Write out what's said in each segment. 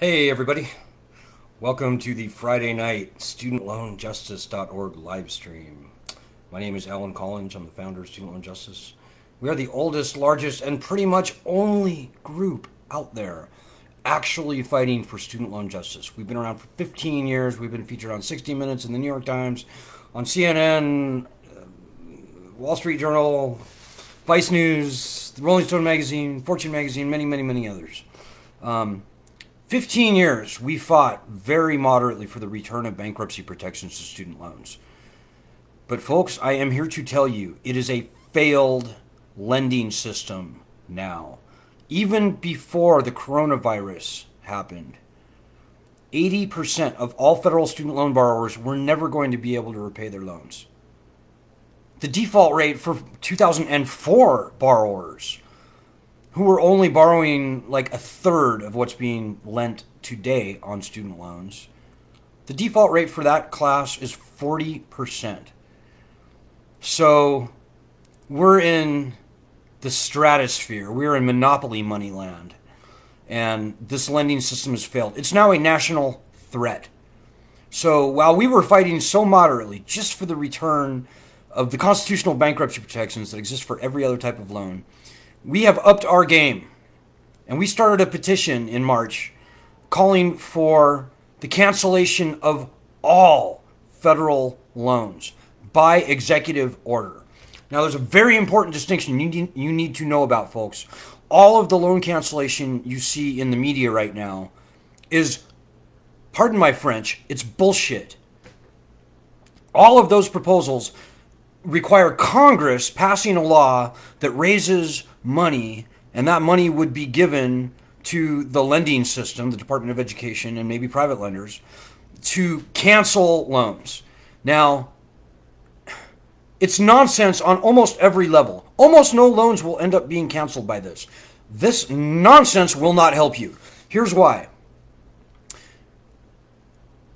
Hey everybody, welcome to the Friday night studentloanjustice.org live stream. My name is Alan Collins. I'm the founder of Student Loan Justice. We are the oldest, largest, and pretty much only group out there actually fighting for student loan justice. We've been around for 15 years. We've been featured on 60 Minutes in the New York Times, on CNN, Wall Street Journal, Vice News, the Rolling Stone magazine, Fortune magazine, many others. 15 years, we fought very moderately for the return of bankruptcy protections to student loans. But folks, I am here to tell you, it is a failed lending system now. Even before the coronavirus happened, 80% of all federal student loan borrowers were never going to be able to repay their loans. The default rate for 2004 borrowers who were only borrowing like a third of what's being lent today on student loans, the default rate for that class is 40%. So we're in the stratosphere. We're in monopoly money land. And this lending system has failed. It's now a national threat. So while we were fighting so moderately just for the return of the constitutional bankruptcy protections that exist for every other type of loan, we have upped our game, and we started a petition in March calling for the cancellation of all federal loans by executive order. Now, there's a very important distinction you need to know about, folks. All of the loan cancellation you see in the media right now is, pardon my French, it's bullshit. All of those proposals require Congress passing a law that raises money, and that money would be given to the lending system, the Department of Education, and maybe private lenders, to cancel loans. Now, it's nonsense on almost every level. Almost no loans will end up being canceled by this. This nonsense will not help you. Here's why.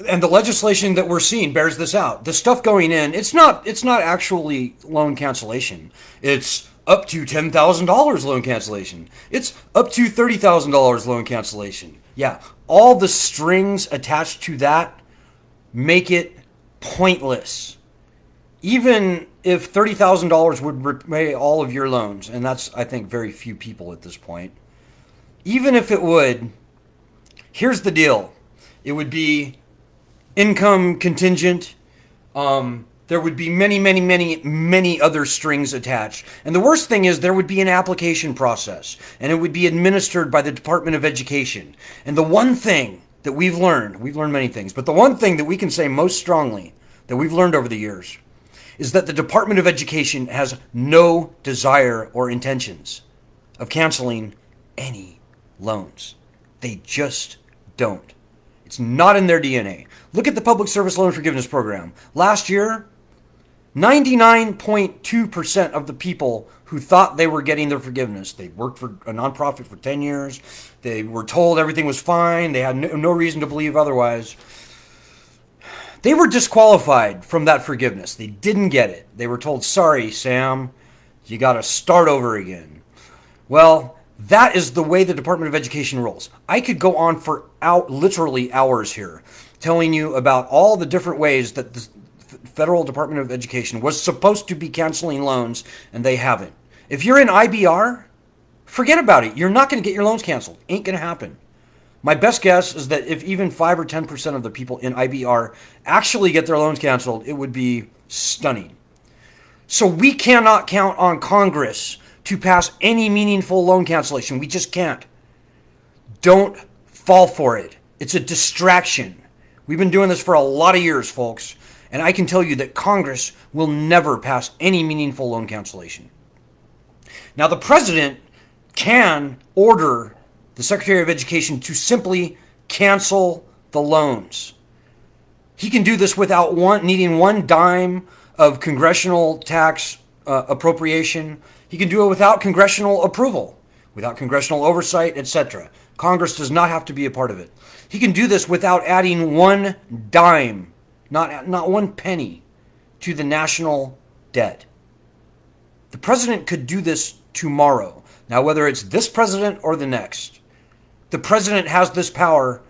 And the legislation that we're seeing bears this out. The stuff going in, it's not actually loan cancellation. It's up to $10,000 loan cancellation. It's up to $30,000 loan cancellation. Yeah, all the strings attached to that make it pointless. Even if $30,000 would repay all of your loans, and that's, I think, very few people at this point. Even if it would, here's the deal. It would be income contingent. There would be many other strings attached. And the worst thing is there would be an application process, and it would be administered by the Department of Education. And the one thing that we've learned many things, but the one thing that we can say most strongly that we've learned over the years is that the Department of Education has no desire or intentions of canceling any loans. They just don't. It's not in their DNA. Look at the Public Service Loan Forgiveness Program. Last year, 99.2% of the people who thought they were getting their forgiveness, they worked for a nonprofit for 10 years, they were told everything was fine, they had no reason to believe otherwise, they were disqualified from that forgiveness. They didn't get it. They were told, sorry, Sam, you got to start over again. Well, that is the way the Department of Education rolls. I could go on for literally hours here telling you about all the different ways that the Federal Department of Education was supposed to be canceling loans, and they haven't. If you're in IBR, forget about it. You're not going to get your loans canceled. Ain't going to happen. My best guess is that if even 5 or 10% of the people in IBR actually get their loans canceled, it would be stunning. So we cannot count on Congress to pass any meaningful loan cancellation. We just can't. Don't fall for it. It's a distraction. We've been doing this for a lot of years, folks. And I can tell you that Congress will never pass any meaningful loan cancellation. Now, the president can order the Secretary of Education to simply cancel the loans. He can do this without needing one dime of congressional tax appropriation. He can do it without congressional approval, without congressional oversight, etc. Congress does not have to be a part of it. He can do this without adding one dime, not one penny, to the national debt. The president could do this tomorrow. Now, whether it's this president or the next, the president has this power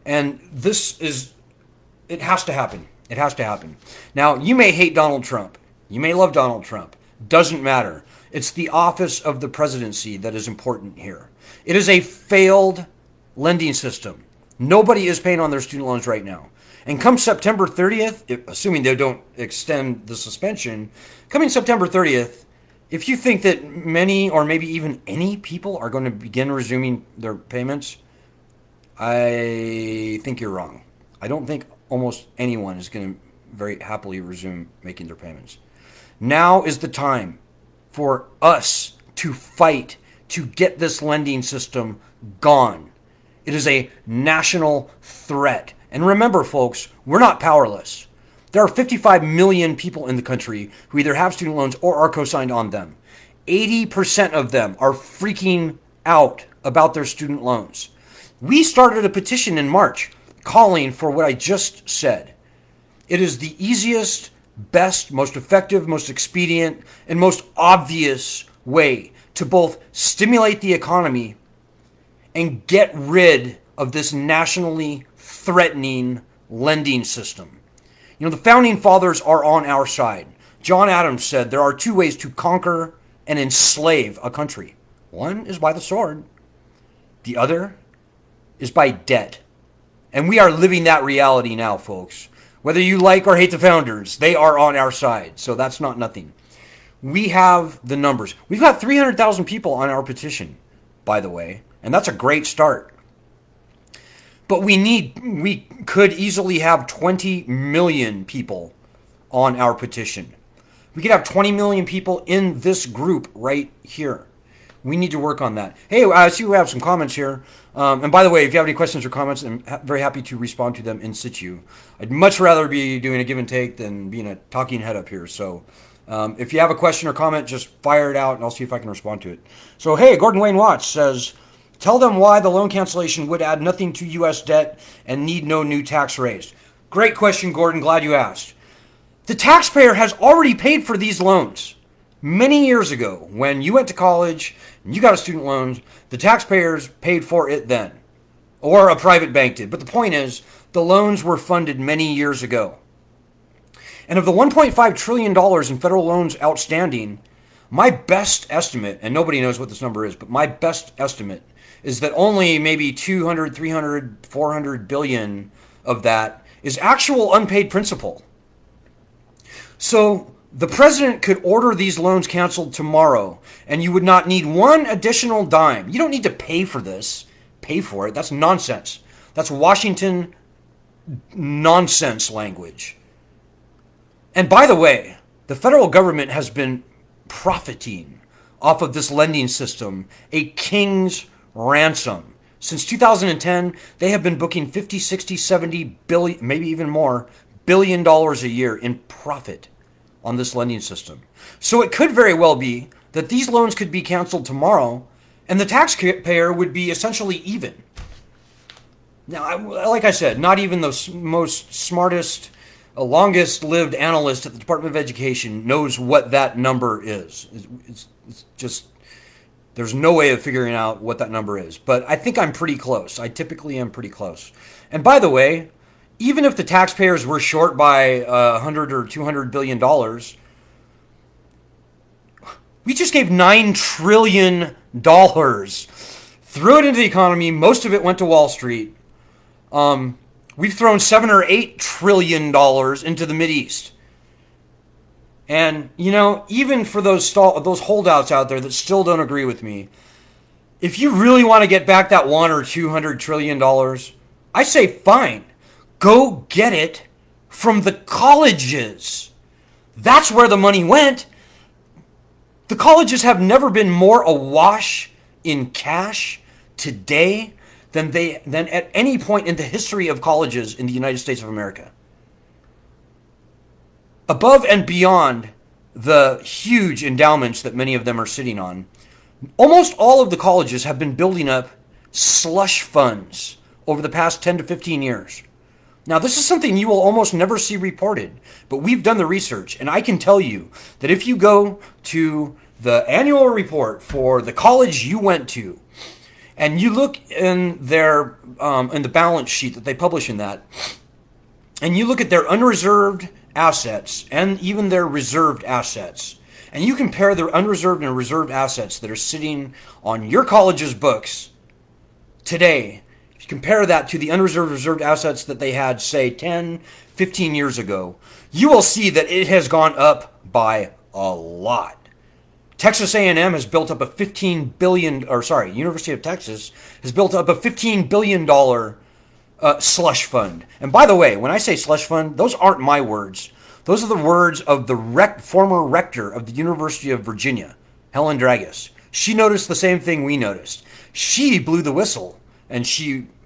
And it has to happen. It has to happen. Now, you may hate Donald Trump. You may love Donald Trump. Doesn't matter. It's the office of the presidency that is important here. It is a failed lending system. Nobody is paying on their student loans right now. And come September 30th, assuming they don't extend the suspension, coming September 30th, if you think that many or maybe even any people are going to begin resuming their payments, I think you're wrong. I don't think almost anyone is going to very happily resume making their payments. Now is the time for us to fight to get this lending system gone. It is a national threat. And remember, folks, we're not powerless. There are 55 million people in the country who either have student loans or are co-signed on them. 80% of them are freaking out about their student loans. We started a petition in March calling for what I just said. It is the easiest, best, most effective, most expedient, and most obvious way to both stimulate the economy and get rid of this nationally threatening lending system. You know, the founding fathers are on our side. John Adams said there are two ways to conquer and enslave a country. One is by the sword. The other is by debt. And we are living that reality now, folks. Whether you like or hate the founders, they are on our side. So that's not nothing. We have the numbers. We've got 300,000 people on our petition, by the way. And that's a great start. But we could easily have 20 million people on our petition. We could have 20 million people in this group right here. We need to work on that. Hey, I see we have some comments here. And by the way, if you have any questions or comments, I'm very happy to respond to them in situ. I'd much rather be doing a give and take than being a talking head up here. So if you have a question or comment, just fire it out and I'll see if I can respond to it. So, hey, Gordon Wayne Watts says, tell them why the loan cancellation would add nothing to U.S. debt and need no new tax raised. Great question, Gordon. Glad you asked. The taxpayer has already paid for these loans. Many years ago, when you went to college and you got a student loan, the taxpayers paid for it then. Or a private bank did. But the point is, the loans were funded many years ago. And of the $1.5 trillion in federal loans outstanding, my best estimate, and nobody knows what this number is, but my best estimate is that only maybe 200, 300, 400 billion of that is actual unpaid principal. So the president could order these loans canceled tomorrow, and you would not need one additional dime. You don't need to pay for this. Pay for it. That's nonsense. That's Washington nonsense language. And by the way, the federal government has been profiting off of this lending system, a king's ransom. Since 2010, they have been booking 50, 60, 70 billion, maybe even more, $billion a year in profit on this lending system. So it could very well be that these loans could be canceled tomorrow and the taxpayer would be essentially even. Now, like I said, not even the most smartest, longest lived analyst at the Department of Education knows what that number is. It's just, there's no way of figuring out what that number is. But I think I'm pretty close. I typically am pretty close. And by the way, even if the taxpayers were short by $100 or $200 billion, we just gave $9 trillion, threw it into the economy. Most of it went to Wall Street. We've thrown $7 or $8 trillion into the Mideast. And, you know, even for those holdouts out there that still don't agree with me, if you really want to get back that $100 or $200 trillion, I say fine. Go get it from the colleges. That's where the money went. The colleges have never been more awash in cash today than at any point in the history of colleges in the United States of America. Above and beyond the huge endowments that many of them are sitting on, almost all of the colleges have been building up slush funds over the past 10 to 15 years. Now, this is something you will almost never see reported, but we've done the research, and I can tell you that if you go to the annual report for the college you went to, and you look in their in the balance sheet that they publish in that, and you look at their unreserved assets and even their reserved assets, and you compare their unreserved and reserved assets that are sitting on your college's books today, if you compare that to the unreserved reserved assets that they had, say, 10, 15 years ago, you will see that it has gone up by a lot. Texas A&M has built up a University of Texas has built up a $15 billion slush fund. And by the way, when I say slush fund, those aren't my words. Those are the words of the former rector of the University of Virginia, Helen Dragus. She noticed the same thing we noticed. She blew the whistle, and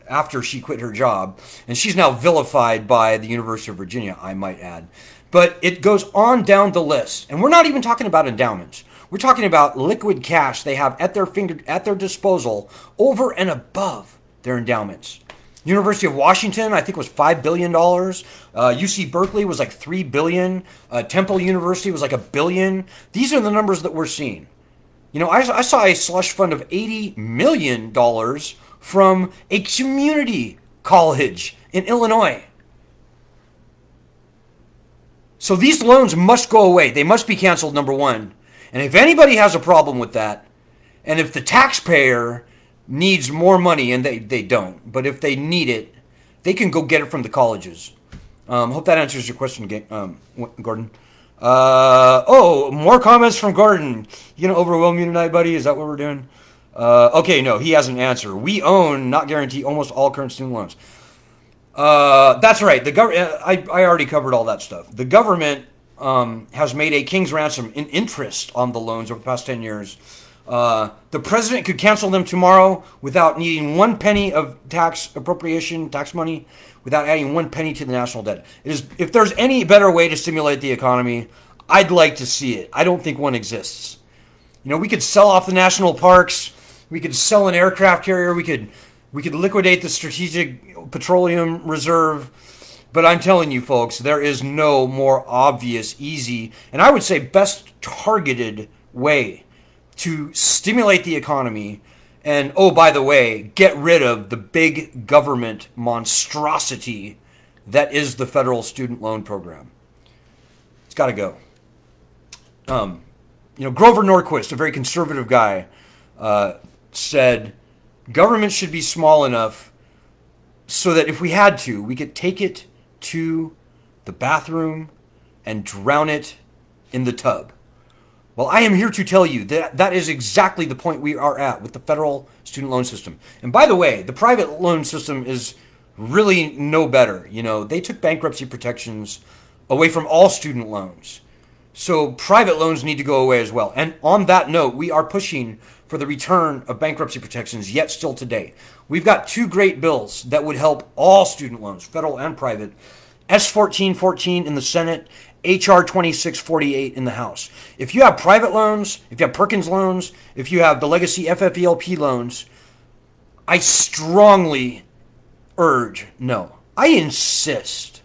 after she quit her job, and she's now vilified by the University of Virginia, I might add. But it goes on down the list, and we're not even talking about endowments. We're talking about liquid cash they have at their disposal over and above their endowments. University of Washington, I think, was $5 billion. UC Berkeley was like $3 billion. Temple University was like $1 billion. These are the numbers that we're seeing. You know, I saw a slush fund of $80 million from a community college in Illinois. So these loans must go away. They must be canceled, number one. And if anybody has a problem with that, and if the taxpayer needs more money, and they don't, but if they need it, they can go get it from the colleges. Hope that answers your question, Gordon. More comments from Gordon. You gonna overwhelm me tonight, buddy? Is that what we're doing? Okay, no, he has an answer. We own, not guarantee, almost all current student loans. That's right. I already covered all that stuff. The government has made a king's ransom in interest on the loans over the past 10 years. The president could cancel them tomorrow without needing one penny of tax money, without adding one penny to the national debt. If there's any better way to stimulate the economy, I'd like to see it. I don't think one exists. You know, we could sell off the national parks. We could sell an aircraft carrier. We could liquidate the strategic petroleum reserve. But I'm telling you, folks, there is no more obvious, easy, and I would say best targeted way to stimulate the economy and, oh, by the way, get rid of the big government monstrosity that is the federal student loan program. It's got to go. Grover Norquist, a very conservative guy, said government should be small enough so that if we had to, we could take it to the bathroom and drown it in the tub. Well, I am here to tell you that that is exactly the point we are at with the federal student loan system. And by the way, the private loan system is really no better. You know, they took bankruptcy protections away from all student loans. So private loans need to go away as well. And on that note, we are pushing for the return of bankruptcy protections yet still today. We've got two great bills that would help all student loans, federal and private. S1414 in the Senate, HR 2648 in the House. If you have private loans, if you have Perkins loans, if you have the legacy FFELP loans, I strongly I insist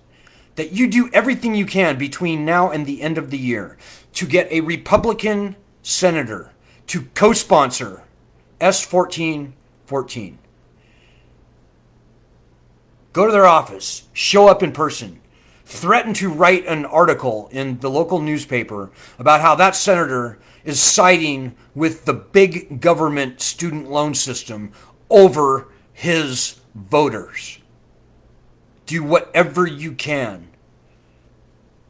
that you do everything you can between now and the end of the year to get a Republican senator to co-sponsor S1414. Go to their office, show up in person, threaten to write an article in the local newspaper about how that senator is siding with the big government student loan system over his voters. Do whatever you can.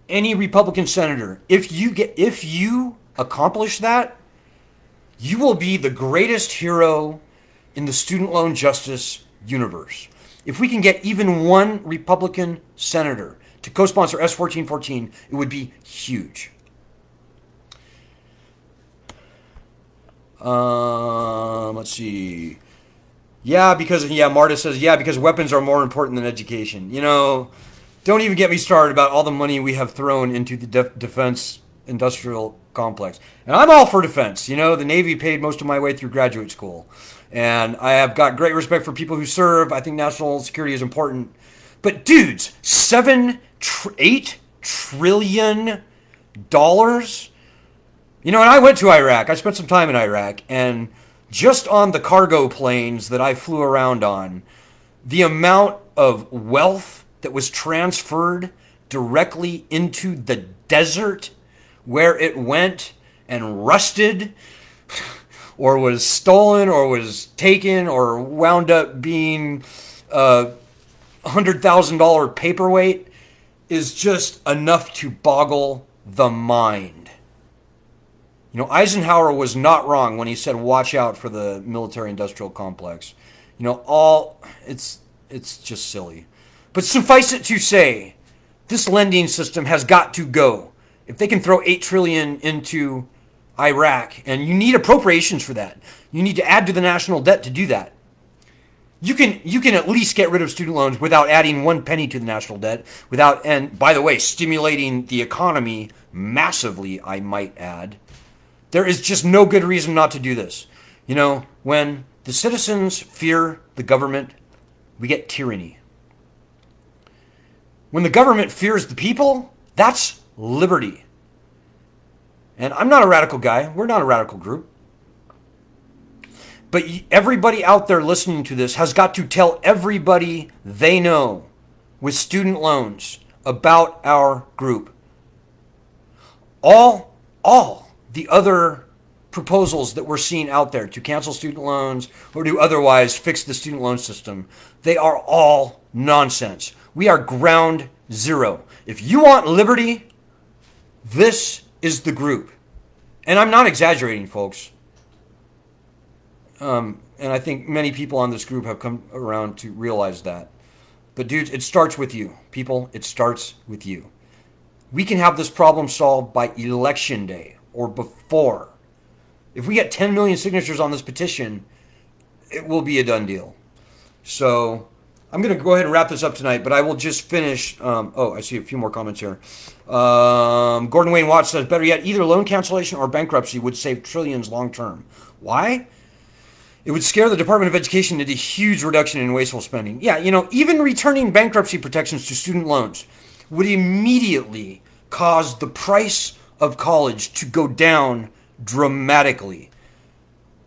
Any Republican senator, if you accomplish that, you will be the greatest hero in the student loan justice universe. If we can get even one Republican senator to co-sponsor S1414, it would be huge. Let's see. Marta says, because weapons are more important than education. You know, don't even get me started about all the money we have thrown into the defense industrial complex. And I'm all for defense. You know, the Navy paid most of my way through graduate school. And I have got great respect for people who serve. I think national security is important. But dudes, $8 trillion? You know, and I went to Iraq. I spent some time in Iraq. And just on the cargo planes that I flew around on, the amount of wealth that was transferred directly into the desert where it went and rusted or was stolen or was taken or wound up being a $100,000 paperweight is just enough to boggle the mind. You know, Eisenhower was not wrong when he said, watch out for the military-industrial complex. You know, it's just silly. But suffice it to say, this lending system has got to go. If they can throw $8 trillion into Iraq, and you need appropriations for that. You need to add to the national debt to do that. You can at least get rid of student loans without adding one penny to the national debt, and by the way, stimulating the economy massively, I might add. There is just no good reason not to do this. You know, when the citizens fear the government, we get tyranny. When the government fears the people, that's liberty. And I'm not a radical guy. We're not a radical group. But everybody out there listening to this has got to tell everybody they know with student loans about our group. All the other proposals that we're seeing out there to cancel student loans or to otherwise fix the student loan system, they are all nonsense. We are ground zero. If you want liberty, this is the group. And I'm not exaggerating, folks. And I think many people on this group have come around to realize that. But dudes, it starts with you. People, it starts with you. We can have this problem solved by election day or before. If we get 10 million signatures on this petition, it will be a done deal. So I'm going to go ahead and wrap this up tonight, but I will just finish. I see a few more comments here. Gordon Wayne Watts says, better yet, either loan cancellation or bankruptcy would save trillions long term. Why? It would scare the Department of Education into a huge reduction in wasteful spending. Yeah, you know, even returning bankruptcy protections to student loans would immediately cause the price of college to go down dramatically.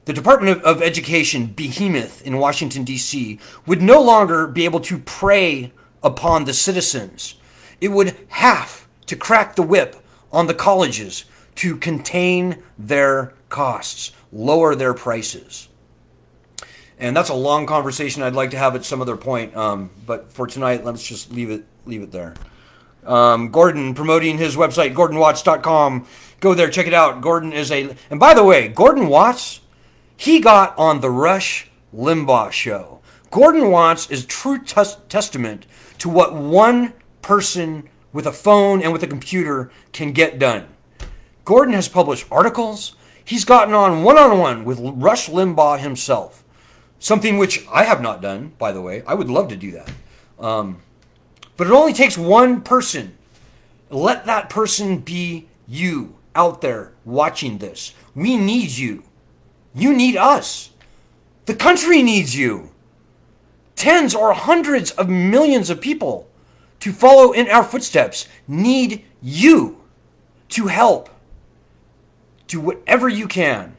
The Department of Education behemoth in Washington, D.C. would no longer be able to prey upon the citizens. It would have to crack the whip on the colleges to contain their costs, lower their prices. And that's a long conversation I'd like to have at some other point. But for tonight, let's just leave it there. Gordon promoting his website, GordonWatts.com. Go there, check it out. Gordon is and by the way, Gordon Watts, he got on the Rush Limbaugh show. Gordon Watts is true testament to what one person with a phone and with a computer can get done. Gordon has published articles. He's gotten on one-on-one with Rush Limbaugh himself. Something which I have not done, by the way. I would love to do that. But it only takes one person. Let that person be you out there watching this. We need you. You need us. The country needs you. Tens or hundreds of millions of people to follow in our footsteps need you to help. Do whatever you can.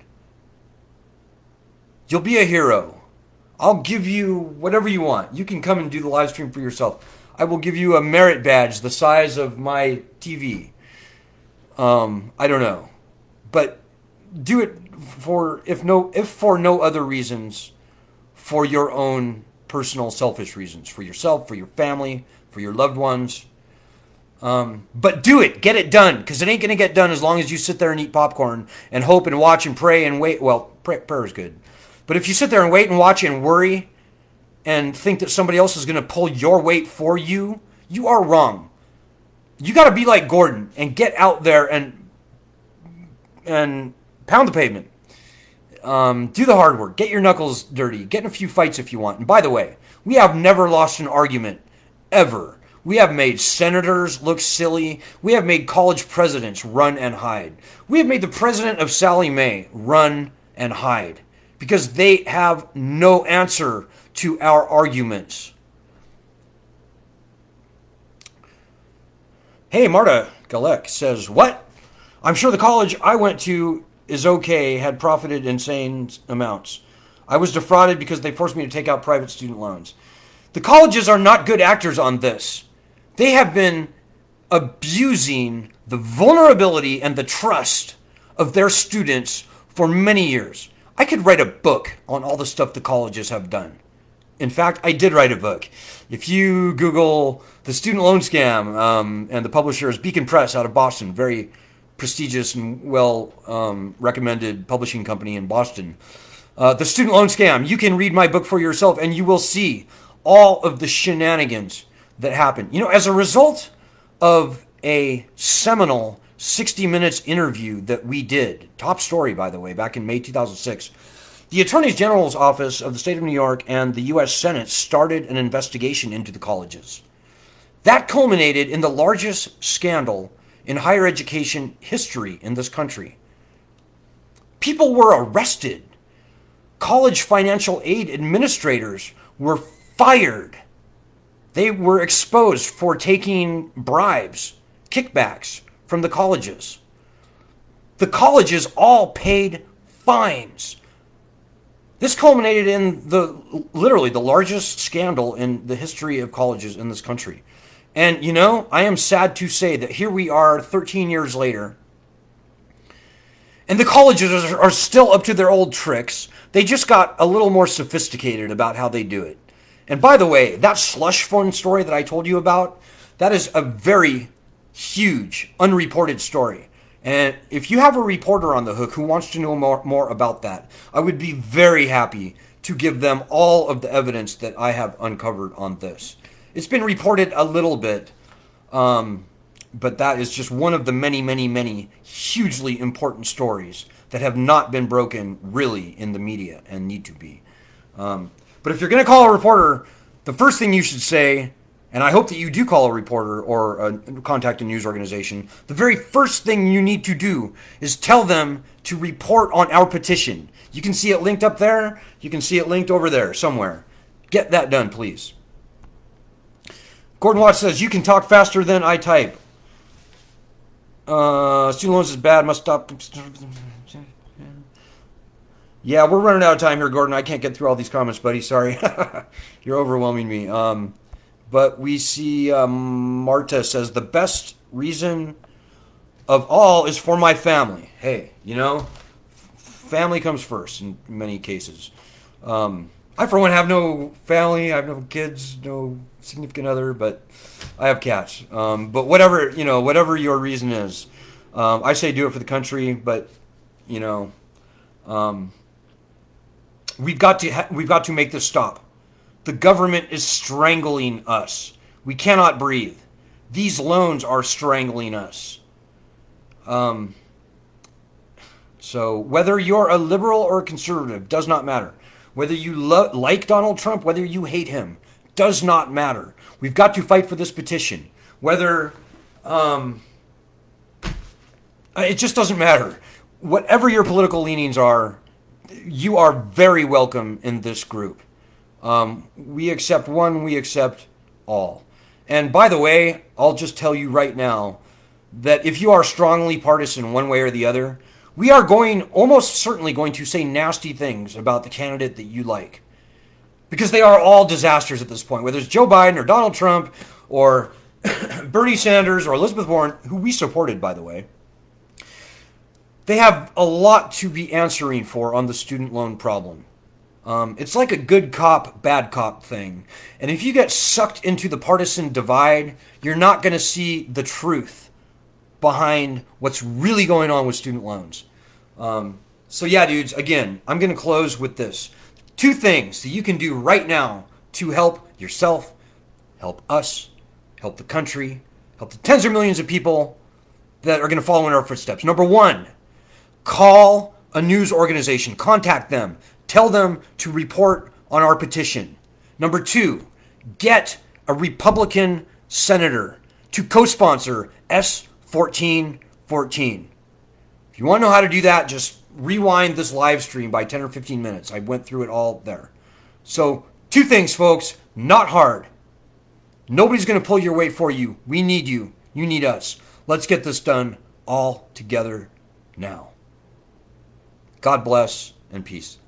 You'll be a hero. I'll give you whatever you want. You can come and do the live stream for yourself. I will give you a merit badge the size of my TV. I don't know. But do it if for no other reasons, for your own personal selfish reasons. For yourself, for your family, for your loved ones. But do it. Get it done. Because it ain't going to get done as long as you sit there and eat popcorn and hope and watch and pray and wait. Well, prayer is good. But if you sit there and wait and watch and worry and think that somebody else is going to pull your weight for you, you are wrong. You got to be like Gordon and get out there and pound the pavement. Do the hard work. Get your knuckles dirty. Get in a few fights if you want. And by the way, we have never lost an argument, ever. We have made senators look silly. We have made college presidents run and hide. We have made the president of Sallie Mae run and hide. Because they have no answer to our arguments. Hey, Marta Galek says, what? I'm sure the college I went to is okay, had profited insane amounts. I was defrauded because they forced me to take out private student loans. The colleges are not good actors on this. They have been abusing the vulnerability and the trust of their students for many years. I could write a book on all the stuff the colleges have done. In fact, I did write a book. If you Google the student loan scam, and the publisher is Beacon Press out of Boston, very prestigious and well recommended publishing company in Boston. The student loan scam, you can read my book for yourself and you will see all of the shenanigans that happen. You know, as a result of a seminal 60 Minutes interview that we did, top story, by the way, back in May 2006, the Attorney General's Office of the State of New York and the U.S. Senate started an investigation into the colleges. That culminated in the largest scandal in higher education history in this country. People were arrested. College financial aid administrators were fired. They were exposed for taking bribes, kickbacks from the colleges. The colleges all paid fines. This culminated in literally the largest scandal in the history of colleges in this country. And, you know, I am sad to say that here we are 13 years later, and the colleges are still up to their old tricks. They just got a little more sophisticated about how they do it. And by the way, that slush fund story that I told you about, that is a very huge, unreported story. And if you have a reporter on the hook who wants to know more about that, I would be very happy to give them all of the evidence that I have uncovered on this. It's been reported a little bit, but that is just one of the many, many, many hugely important stories that have not been broken really in the media and need to be. But if you're going to call a reporter, the first thing you should say, and I hope that you do call a reporter or contact a news organization, the very first thing you need to do is tell them to report on our petition. You can see it linked up there. You can see it linked over there somewhere. Get that done, please. Gordon Watts says, you can talk faster than I type. Student loans is bad, must stop. Yeah, we're running out of time here, Gordon. I can't get through all these comments, buddy. Sorry. You're overwhelming me. But we see Marta says, the best reason of all is for my family. Hey, you know, family comes first in many cases. I, for one, have no family. I have no kids, no significant other, but I have cats. But whatever, you know, whatever your reason is, I say do it for the country, but, you know, we've got to make this stop. The government is strangling us. We cannot breathe. These loans are strangling us. So whether you're a liberal or a conservative does not matter. Whether you like Donald Trump, whether you hate him, does not matter. We've got to fight for this petition. Whether it just doesn't matter. Whatever your political leanings are, you are very welcome in this group. We accept one, we accept all. And by the way, I'll just tell you right now that if you are strongly partisan one way or the other, we are almost certainly going to say nasty things about the candidate that you like. Because they are all disasters at this point, whether it's Joe Biden or Donald Trump or Bernie Sanders or Elizabeth Warren, who we supported, by the way. They have a lot to be answering for on the student loan problem. It's like a good cop, bad cop thing. And if you get sucked into the partisan divide, you're not going to see the truth behind what's really going on with student loans. So yeah, dudes, again, I'm going to close with this. 2 things that you can do right now to help yourself, help us, help the country, help the tens of millions of people that are going to follow in our footsteps. Number 1, call a news organization. Contact them. Tell them to report on our petition. Number 2, get a Republican senator to co-sponsor S1414. If you want to know how to do that, just rewind this live stream by 10 or 15 minutes. I went through it all there. So 2 things, folks. Not hard. Nobody's going to pull your weight for you. We need you. You need us. Let's get this done all together now. God bless and peace.